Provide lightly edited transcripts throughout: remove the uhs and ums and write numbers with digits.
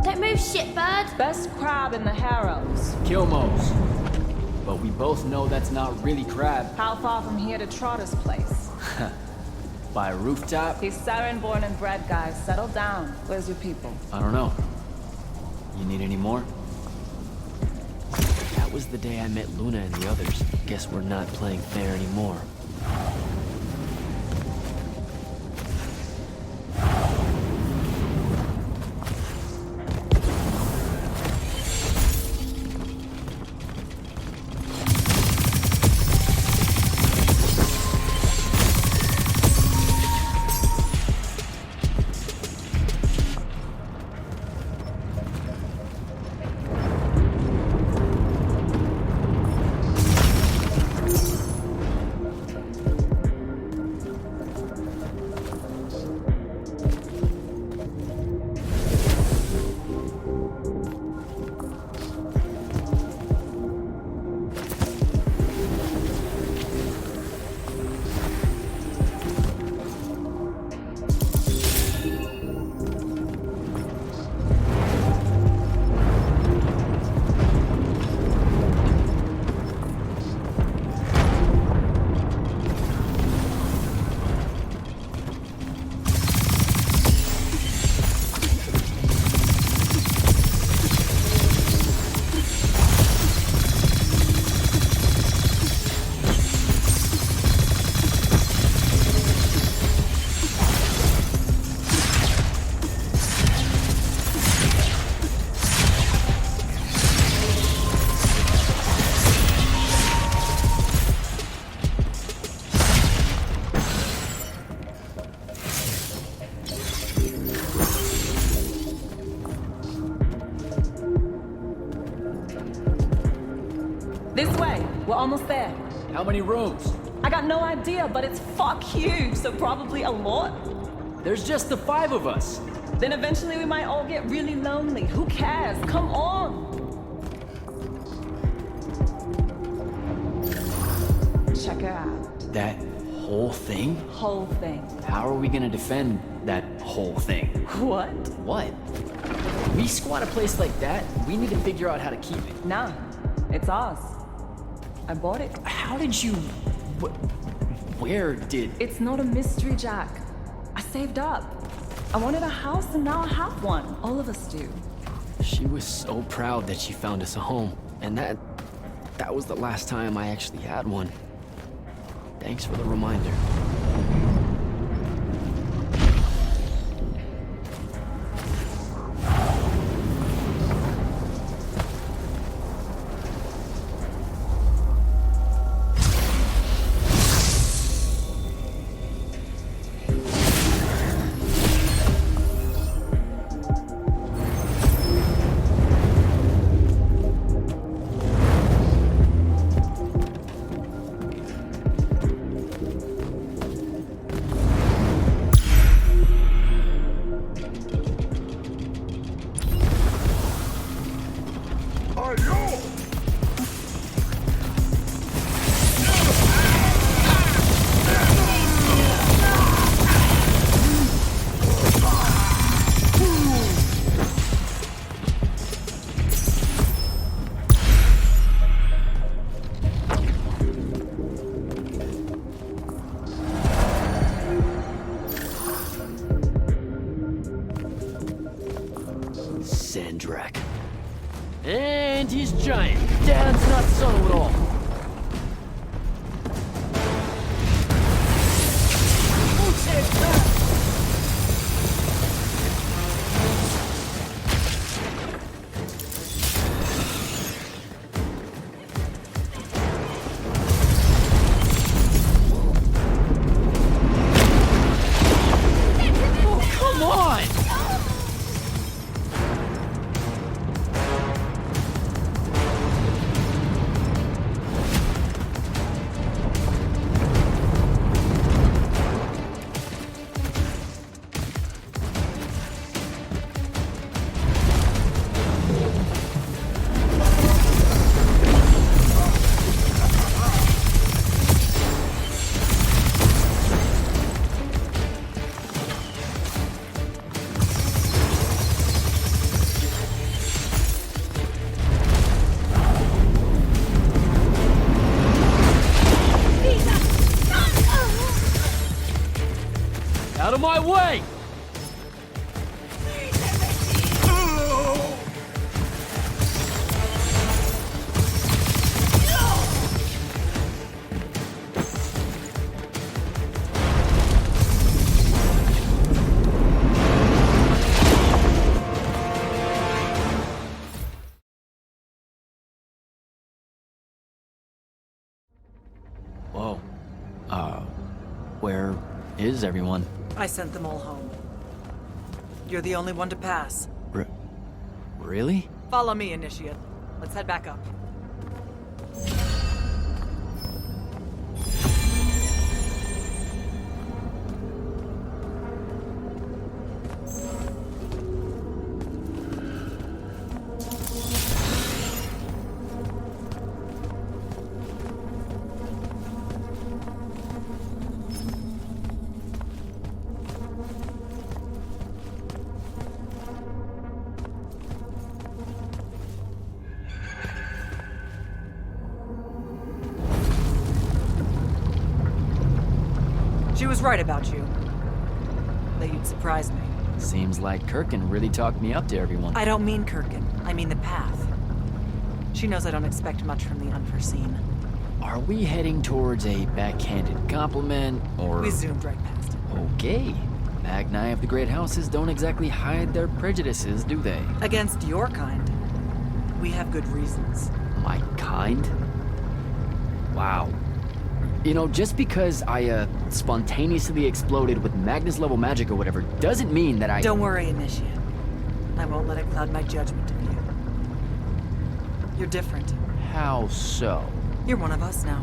Don't move, shitbird! Best crab in the Harrows. Kilmos. But we both know that's not really crab. How far from here to Trotter's place? By a rooftop? He's Saturn born and bred, guys. Settle down. Where's your people? I don't know. You need any more? That was the day I met Luna and the others. Guess we're not playing fair anymore. This way. We're almost there. How many rooms? I got no idea, but it's fuck huge, so probably a lot. There's just the 5 of us. Then eventually we might all get really lonely. Who cares? Come on! Check it out. That whole thing? Whole thing. How are we gonna defend that whole thing? What? What? We squat a place like that, we need to figure out how to keep it. Nah, it's ours. I bought it. How did you... Where did... It's not a mystery, Jack. I saved up. I wanted a house and now I have one. All of us do. She was so proud that she found us a home. And that was the last time I actually had one. Thanks for the reminder. And he's giant. Dad's not subtle at all. Who said that? Oh, come on! Out of my way! Whoa. Where is everyone? I sent them all home. You're the only one to pass. Really? Follow me, Initiate. Let's head back up. She was right about you. That you'd surprise me. Seems like Kirkin really talked me up to everyone. I don't mean Kirkin. I mean the path. She knows I don't expect much from the unforeseen. Are we heading towards a backhanded compliment, or...? We zoomed right past it. Okay. Magni of the Great Houses don't exactly hide their prejudices, do they? Against your kind. We have good reasons. My kind? Wow. You know, just because I, spontaneously exploded with Magnus-level magic or whatever, doesn't mean that I... Don't worry, Initiate. I won't let it cloud my judgment of you. You're different. How so? You're one of us now.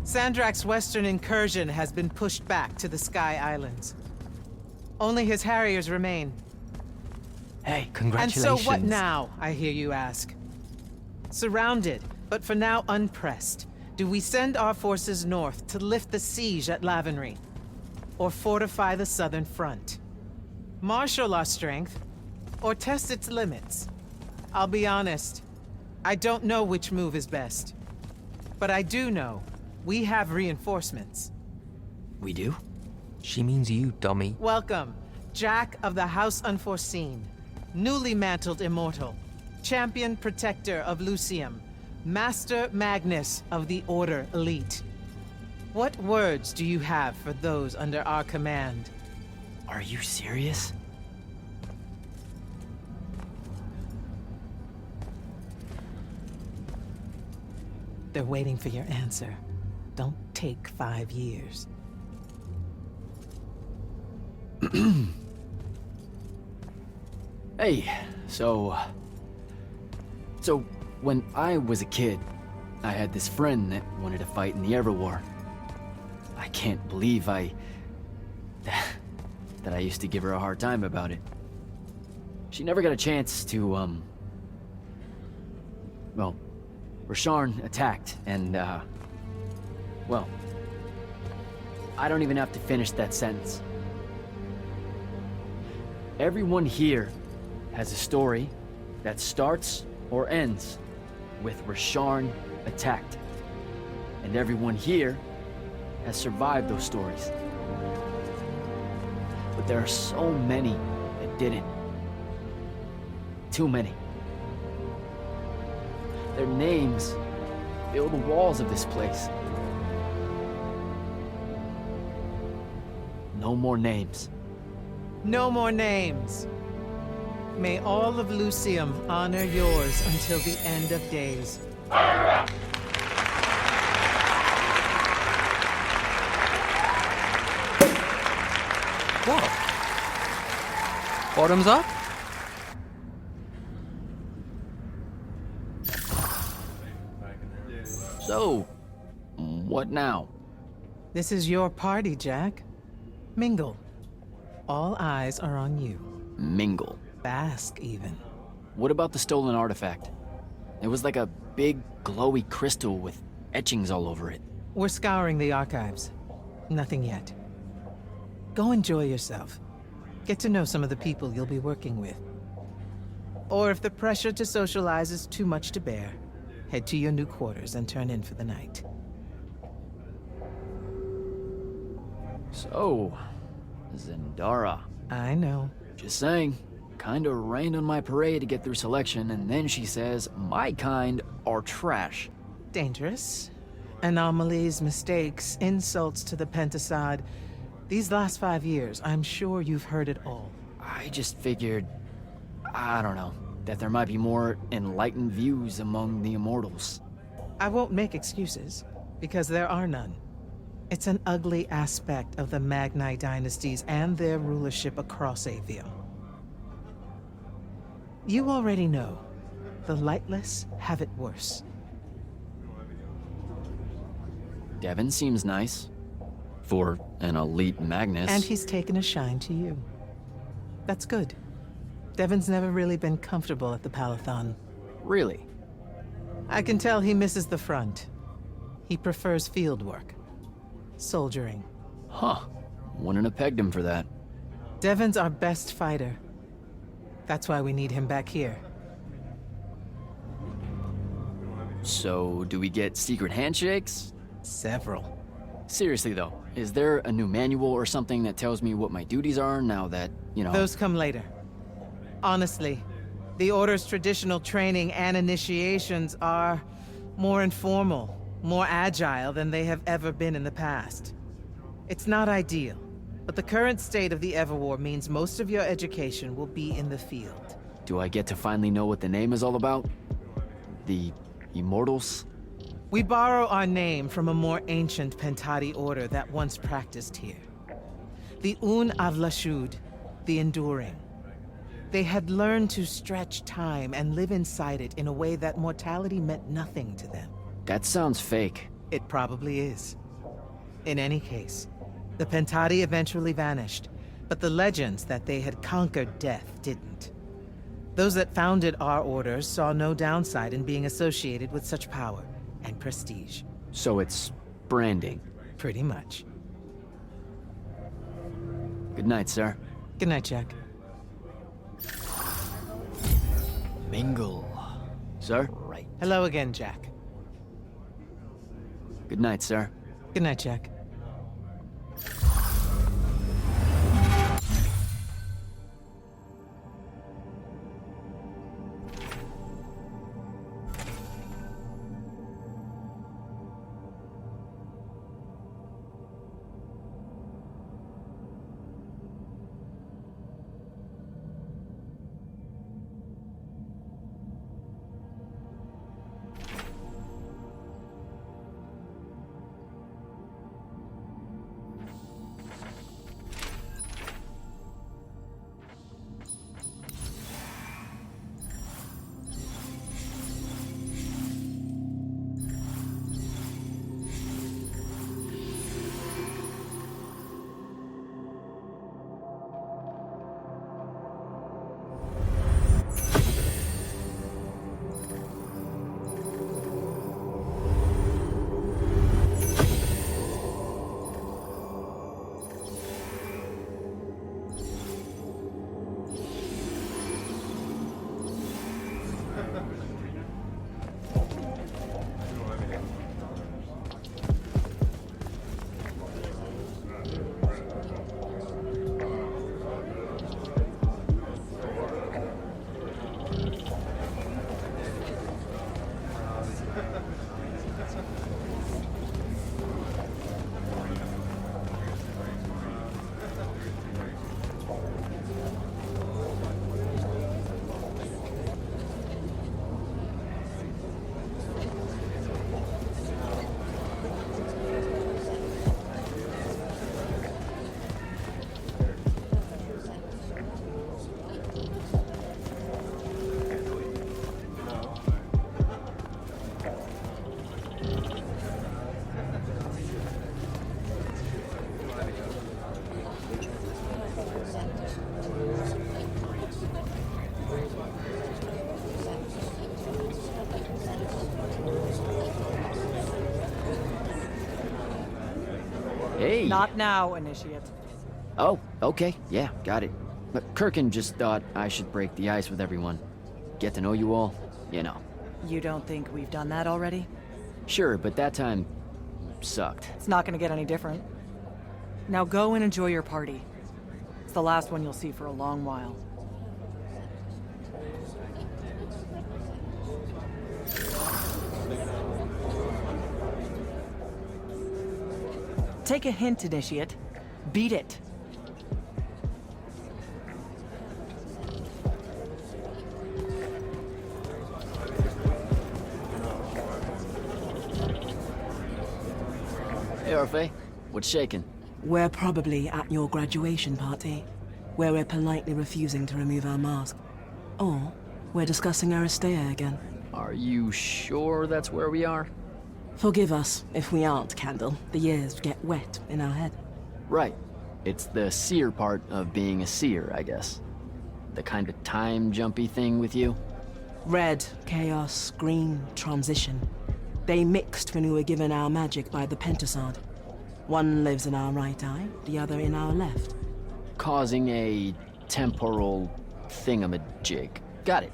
Sandrak's western incursion has been pushed back to the Sky Islands. Only his Harriers remain. Hey, congratulations. And so what now, I hear you ask? Surrounded, but for now unpressed, do we send our forces north to lift the siege at Lavenry? Or fortify the southern front? Marshal our strength, or test its limits? I'll be honest, I don't know which move is best. But I do know, we have reinforcements. We do? She means you, dummy. Welcome, Jack of the House Unforeseen. Newly mantled Immortal, Champion Protector of Lucium, Master Magnus of the Order Elite. What words do you have for those under our command? Are you serious? They're waiting for your answer. Don't take 5 years. Hey, so when I was a kid, I had this friend that wanted to fight in the Everwar. I can't believe that I used to give her a hard time about it. She never got a chance to, well, Rasharn attacked, and, well, I don't even have to finish that sentence. Everyone here has a story that starts or ends with Rasharn attacked. And everyone here has survived those stories. But there are so many that didn't. Too many. Their names fill the walls of this place. No more names. No more names. May all of Lucium honor yours until the end of days. What? Bottoms up? So, what now? This is your party, Jack. Mingle. All eyes are on you. Mingle. Bask, even. What about the stolen artifact? It was like a big, glowy crystal with etchings all over it. We're scouring the archives. Nothing yet. Go enjoy yourself. Get to know some of the people you'll be working with. Or if the pressure to socialize is too much to bear, head to your new quarters and turn in for the night. So, Zendara. I know. Just saying, kinda rained on my parade to get through selection, and then she says my kind are trash. Dangerous. Anomalies, mistakes, insults to the Pentasod. These last 5 years, I'm sure you've heard it all. I just figured, I don't know, that there might be more enlightened views among the Immortals. I won't make excuses, because there are none. It's an ugly aspect of the Magni dynasties and their rulership across Aveum. You already know, the lightless have it worse. Devin seems nice. For an elite Magnus. And he's taken a shine to you. That's good. Devin's never really been comfortable at the Palathon. Really? I can tell he misses the front. He prefers field work. Soldiering. Huh. Wouldn't have pegged him for that. Devin's our best fighter. That's why we need him back here. So, do we get secret handshakes? Several. Seriously though, is there a new manual or something that tells me what my duties are now that, you know... Those come later. Honestly, the Order's traditional training and initiations are more informal, more agile than they have ever been in the past. It's not ideal, but the current state of the Everwar means most of your education will be in the field. Do I get to finally know what the name is all about? The Immortals? We borrow our name from a more ancient Pentati order that once practiced here. The Un Avlashud, the Enduring. They had learned to stretch time and live inside it in a way that mortality meant nothing to them. That sounds fake. It probably is. In any case, the Pentati eventually vanished, but the legends that they had conquered death didn't. Those that founded our order saw no downside in being associated with such power and prestige. So it's branding. Pretty much. Good night, sir. Good night, Jack. Mingle. Sir? Right. Hello again, Jack. Good night, sir. Good night, Jack. Hey! Not now, Initiate. Oh, okay. Yeah, got it. But Kirkin just thought I should break the ice with everyone. get to know you all, you know. You don't think we've done that already? Sure, but that time sucked. It's not gonna get any different. Now go and enjoy your party. It's the last one you'll see for a long while. Take a hint, Initiate. Beat it. Hey, Orphe. What's shaking? We're probably at your graduation party, where we're politely refusing to remove our mask. Or we're discussing Aristea again. Are you sure that's where we are? Forgive us if we aren't, Candle. The years get wet in our head. Right. It's the seer part of being a seer, I guess. The kind of time-jumpy thing with you. Red, chaos, green, transition. They mixed when we were given our magic by the Pentasod. One lives in our right eye, the other in our left. Causing a temporal thingamajig. Got it.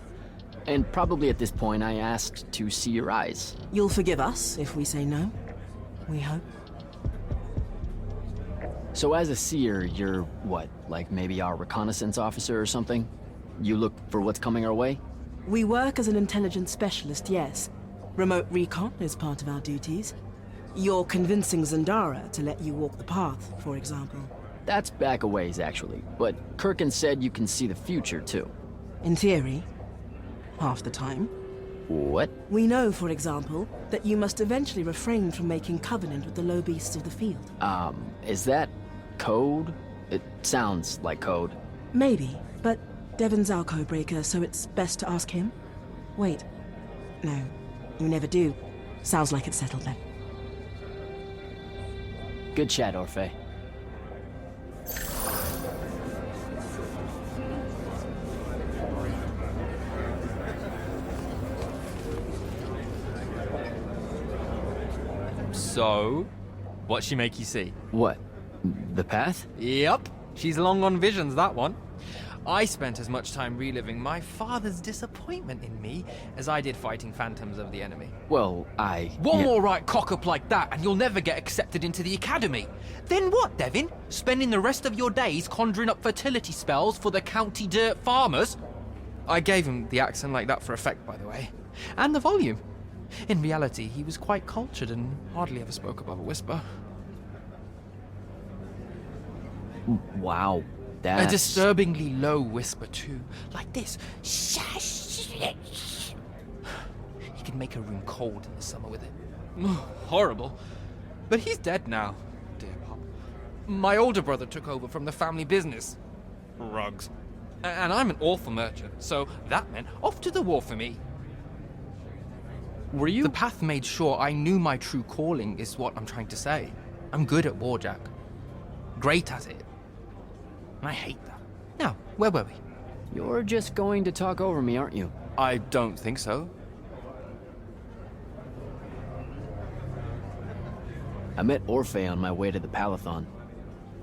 And probably at this point I asked to see your eyes. You'll forgive us if we say no. We hope. So as a seer, you're what? Like maybe our reconnaissance officer or something? You look for what's coming our way? We work as an intelligence specialist, yes. Remote recon is part of our duties. You're convincing Zendara to let you walk the path, for example. That's back a ways, actually. But Kirkin said you can see the future, too. In theory. Half the time. What? We know, for example, that you must eventually refrain from making covenant with the low beasts of the field. Is that code? It sounds like code. Maybe, but Devon's our codebreaker, so it's best to ask him. Wait. No, you never do. Sounds like it's settled then. Good chat, Orphe. So, what'd she make you see? What? The path? Yep, she's long on visions, that one. I spent as much time reliving my father's disappointment in me as I did fighting phantoms of the enemy. Well, One yeah. more right cock-up like that and you'll never get accepted into the academy. Then what, Devin? Spending the rest of your days conjuring up fertility spells for the county dirt farmers? I gave him the accent like that for effect, by the way. And the volume. In reality, he was quite cultured and hardly ever spoke above a whisper. Wow. That's... A disturbingly low whisper, too. Like this. He could make a room cold in the summer with it. Horrible. But he's dead now, dear Pop. My older brother took over from the family business. Rugs. And I'm an awful merchant, so that meant off to the war for me. Were you... The path made sure I knew my true calling, is what I'm trying to say. I'm good at war, Jack. Great at it. And I hate that. Now, where were we? You're just going to talk over me, aren't you? I don't think so. I met Orphe on my way to the Palathon.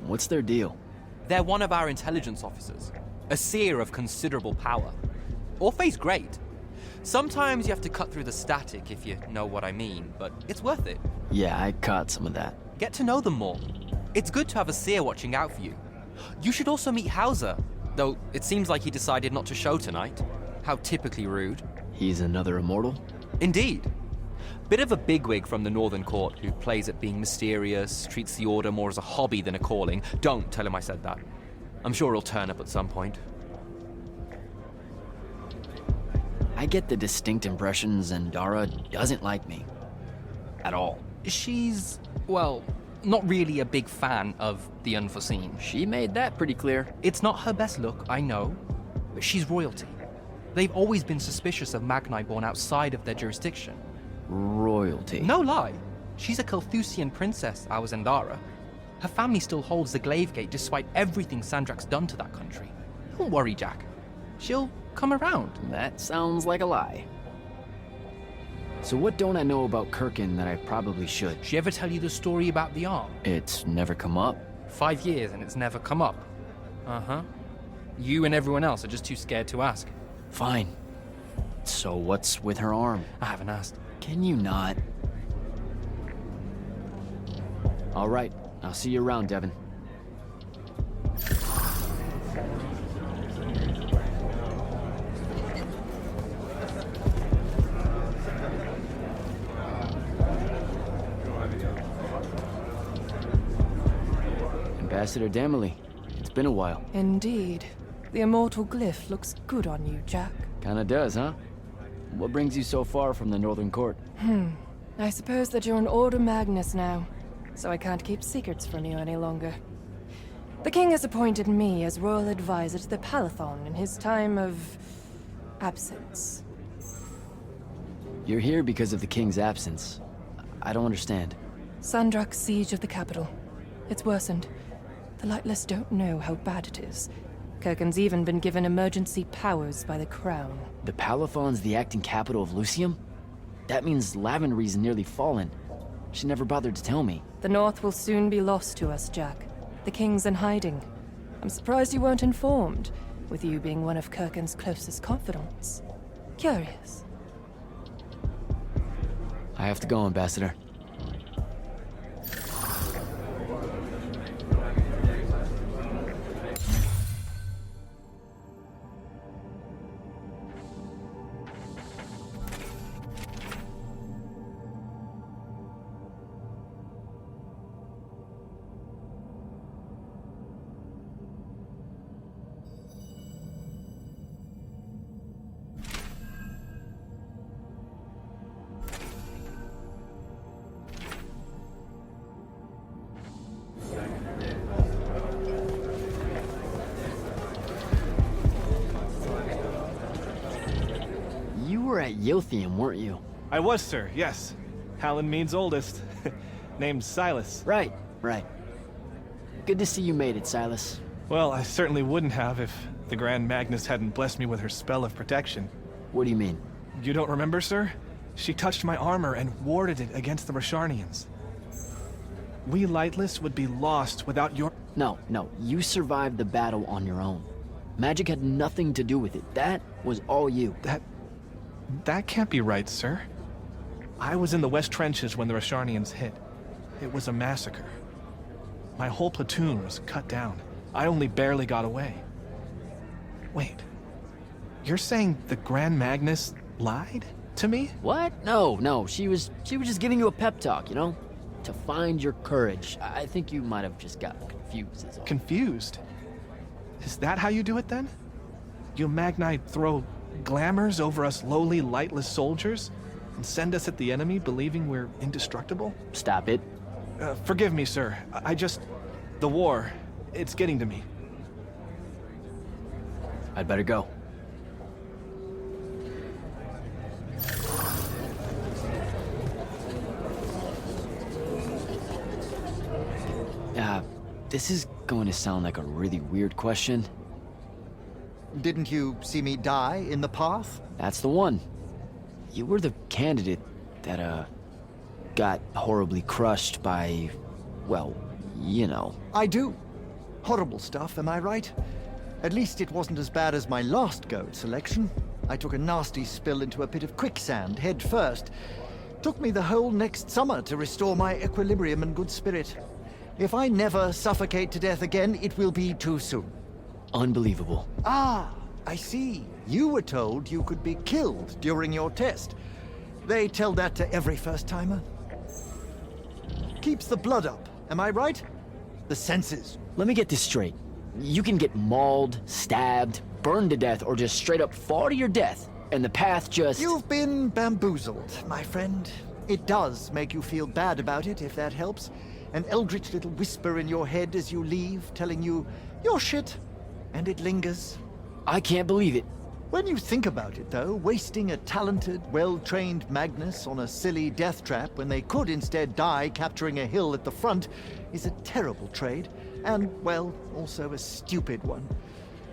What's their deal? They're one of our intelligence officers. A seer of considerable power. Orphe's great. Sometimes you have to cut through the static, if you know what I mean, but it's worth it. Yeah, I caught some of that. Get to know them more. It's good to have a seer watching out for you. You should also meet Hauser, though it seems like he decided not to show tonight. How typically rude. He's another immortal? Indeed. Bit of a bigwig from the Northern Court who plays at being mysterious, treats the Order more as a hobby than a calling. Don't tell him I said that. I'm sure he'll turn up at some point. I get the distinct impression Zendara doesn't like me. At all. She's, well, not really a big fan of the unforeseen. She made that pretty clear. It's not her best look, I know, but she's royalty. They've always been suspicious of Magni born outside of their jurisdiction. Royalty. No lie. She's a Carthusian princess, our Zendara. Her family still holds the Glaive Gate despite everything Sandrak's done to that country. Don't worry, Jack. She'll come around. That sounds like a lie. So what don't I know about Kirkin that I probably should? She ever tell you the story about the arm? It's never come up. 5 years and it's never come up. Uh-huh. You and everyone else are just too scared to ask. Fine. So what's with her arm? I haven't asked. Can you not? All right, I'll see you around, Devin. Ambassador Damley, it's been a while. Indeed. The immortal glyph looks good on you, Jack. Kinda does, huh? What brings you so far from the Northern Court? I suppose that you're an Order Magnus now, so I can't keep secrets from you any longer. The king has appointed me as royal advisor to the Palathon in his time of absence. You're here because of the king's absence. I don't understand. Sandrak's siege of the capital. It's worsened. The Lightless don't know how bad it is. Kirken's even been given emergency powers by the crown. The Palathon's the acting capital of Lucium? That means Lavenry's nearly fallen. She never bothered to tell me. The North will soon be lost to us, Jack. The king's in hiding. I'm surprised you weren't informed, with you being one of Kirken's closest confidants. Curious. I have to go, Ambassador. You were at Yothium, weren't you? I was, sir, yes. Hallen means oldest. Named Silas. Right. Good to see you made it, Silas. Well, I certainly wouldn't have if the Grand Magnus hadn't blessed me with her spell of protection. What do you mean? You don't remember, sir? She touched my armor and warded it against the Rosharnians. We Lightless would be lost without your... No, you survived the battle on your own. Magic had nothing to do with it. That was all you. That can't be right, sir. I was in the West Trenches when the Rosharnians hit. It was a massacre. My whole platoon was cut down. I only barely got away. Wait. You're saying the Grand Magnus lied to me? What? No. She was just giving you a pep talk, you know? To find your courage. I think you might have just got confused, is all. Confused? Is that how you do it, then? You Magnite throw glamours over us lowly, lightless soldiers and send us at the enemy believing we're indestructible? Stop it. Forgive me, sir. The war, it's getting to me. I'd better go. This is going to sound like a really weird question. Didn't you see me die in the path? That's the one. You were the candidate that, got horribly crushed by, well, you know. I do. Horrible stuff, am I right? At least it wasn't as bad as my last go at selection. I took a nasty spill into a pit of quicksand head first. Took me the whole next summer to restore my equilibrium and good spirit. If I never suffocate to death again, it will be too soon. Unbelievable. Ah, I see. You were told you could be killed during your test. They tell that to every first-timer. Keeps the blood up, am I right? The senses. Let me get this straight. You can get mauled, stabbed, burned to death, or just straight up fall to your death, and the path just... You've been bamboozled, my friend. It does make you feel bad about it, if that helps. An eldritch little whisper in your head as you leave, telling you, you're shit. And it lingers. I can't believe it. When you think about it, though, wasting a talented, well-trained Magnus on a silly death trap when they could instead die capturing a hill at the front is a terrible trade. And, well, also a stupid one.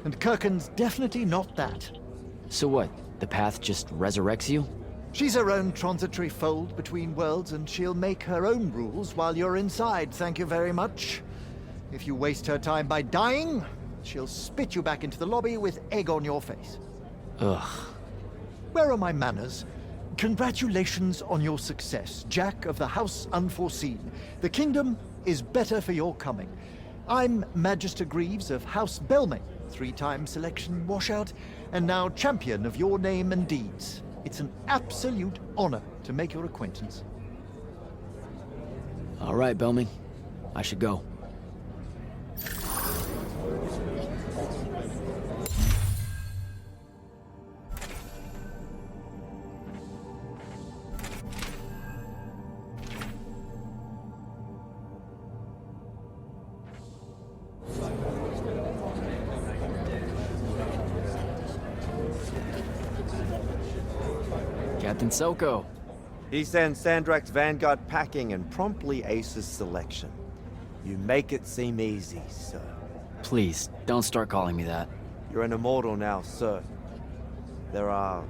And Kirken's definitely not that. So what? The path just resurrects you? She's her own transitory fold between worlds, and she'll make her own rules while you're inside, thank you very much. If you waste her time by dying, she'll spit you back into the lobby with egg on your face. Ugh. where are my manners? Congratulations on your success, Jack of the House Unforeseen. The kingdom is better for your coming. I'm Magister Greaves of House Belmay, 3-time selection washout, and now champion of your name and deeds. It's an absolute honor to make your acquaintance. All right, Belming. I should go. Captain Selko. He sends Sandrak's vanguard packing and promptly aces selection. You make it seem easy, sir. Please, don't start calling me that. You're an immortal now, sir. There are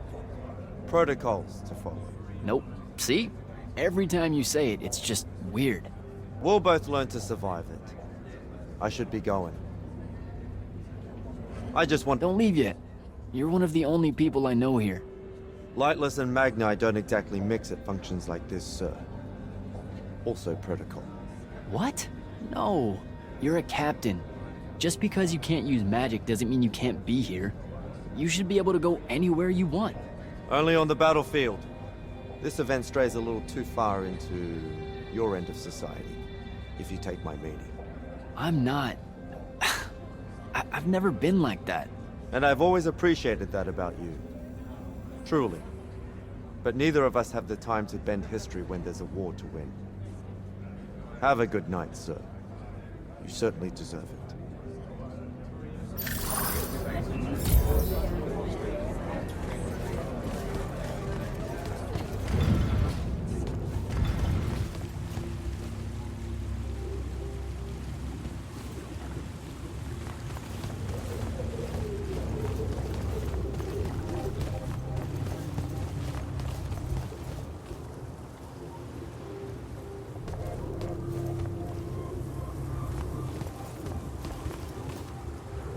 protocols to follow. Nope. See? Every time you say it, it's just weird. We'll both learn to survive it. I should be going. I just want... Don't leave yet. You're one of the only people I know here. Lightless and Magni don't exactly mix at functions like this, sir. Also protocol. What? No. You're a captain. Just because you can't use magic doesn't mean you can't be here. You should be able to go anywhere you want. Only on the battlefield. This event strays a little too far into your end of society, if you take my meaning. I'm not. I've never been like that. And I've always appreciated that about you. Truly. But neither of us have the time to bend history when there's a war to win. Have a good night, sir. You certainly deserve it.